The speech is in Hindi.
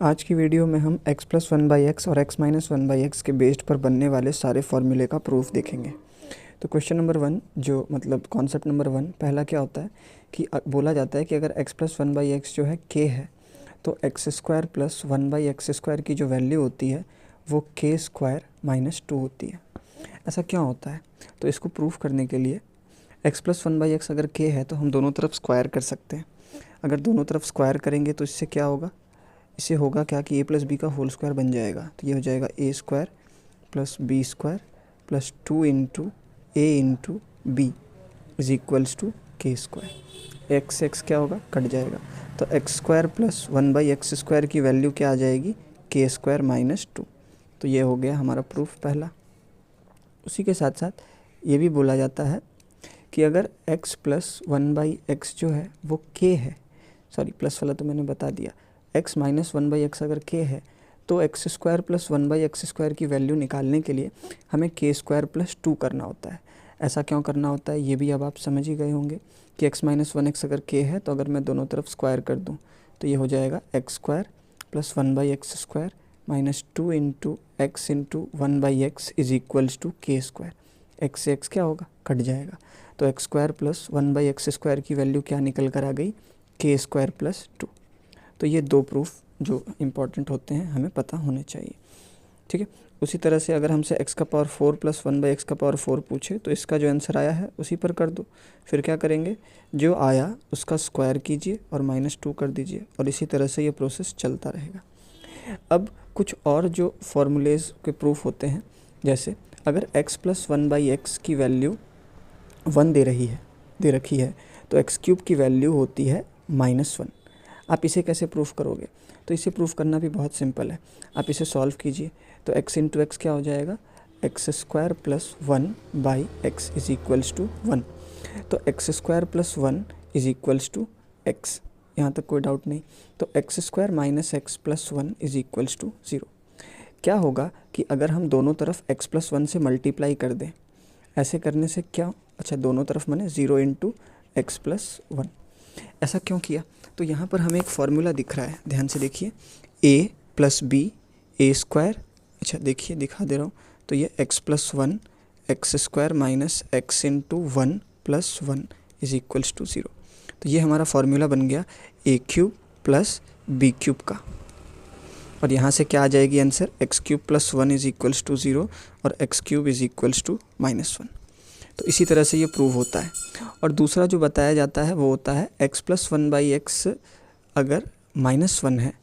आज की वीडियो में हम x plus one by x और x minus one by x के बेस्ड पर बनने वाले सारे फॉर्मूले का प्रूफ देखेंगे। तो क्वेश्चन नंबर 1 जो मतलब कॉन्सेप्ट नंबर 1 पहला क्या होता है कि बोला जाता है कि अगर x plus one by x जो है k है तो X square plus one by X square की जो वैल्यू होती है वो k स्क्वायर माइनस 2 होती है। ऐसा क्यों होता है? तो इसको प्रूफ करने के लिए x plus one by x अगर k है तो हम दोनों तरफ स्क्वायर कर सकते हैं। अगर दोनों तरफ स्क्वायर करेंगे तो इससे क्या होगा, इससे होगा क्या कि a प्लस बी का होल स्क्वायर बन जाएगा। तो ये हो जाएगा a square plus B square plus 2 into A into B is equals to K square. X क्या होगा, कट जाएगा। तो X square plus one by X square की वैल्यू क्या आ जाएगी, के स्क्वायर माइनस 2। तो ये हो गया हमारा प्रूफ पहला। उसी के साथ साथ ये भी बोला जाता है कि अगर x plus one by x जो है वो k है, सॉरी प्लस वाला तो मैंने बता दिया, x minus one by x अगर k है तो X square plus one by X square की वैल्यू निकालने के लिए हमें k स्क्वायर प्लस 2 करना होता है। ऐसा क्यों करना होता है ये भी अब आप समझ ही गए होंगे कि x माइनस वन एक्स अगर k है तो अगर मैं दोनों तरफ स्क्वायर कर दूँ तो ये हो जाएगा X square plus one by X square minus 2 into X into one by X is equals to K square. X से एक्स क्या होगा, कट जाएगा। तो X square plus one by X square की वैल्यू क्या निकल कर आ गई, के स्क्वायर प्लस 2। तो ये दो प्रूफ जो इम्पॉर्टेंट होते हैं हमें पता होने चाहिए, ठीक है। उसी तरह से अगर हमसे x का power 4 plus one by x का पावर 4 पूछे तो इसका जो आंसर आया है उसी पर कर दो। फिर क्या करेंगे, जो आया उसका स्क्वायर कीजिए और माइनस 2 कर दीजिए और इसी तरह से ये प्रोसेस चलता रहेगा। अब कुछ और जो फॉर्मूलेज के प्रूफ होते हैं, जैसे अगर x plus one by x की वैल्यू 1 दे रखी है तो एक्स क्यूब की वैल्यू होती है -1। आप इसे कैसे प्रूफ करोगे? तो इसे प्रूफ करना भी बहुत सिंपल है। आप इसे सॉल्व कीजिए तो x इंटू एक्स क्या हो जाएगा, X square plus one by X is equals to 1। तो X square plus one is equals to X, यहाँ तक कोई डाउट नहीं। तो X square minus X plus one is equals to 0। क्या होगा कि अगर हम दोनों तरफ x प्लस वन से मल्टीप्लाई कर दें, ऐसे करने से क्या, अच्छा दोनों तरफ मैंने 0 इंटू एक्स प्लस वन। ऐसा क्यों किया? तो यहाँ पर हमें एक फार्मूला दिख रहा है, ध्यान से देखिए, a plus B A square, अच्छा देखिए दिखा दे रहा हूँ, तो ये x plus one X square minus X into one plus one is equals to 0। तो ये हमारा फार्मूला बन गया a cube plus B cube का, और यहाँ से क्या आ जाएगी answer, X cube plus one is equals to 0 और X cube is equals to -1। तो इसी तरह से ये प्रूव होता है। और दूसरा जो बताया जाता है वो होता है x plus one by x अगर -1 है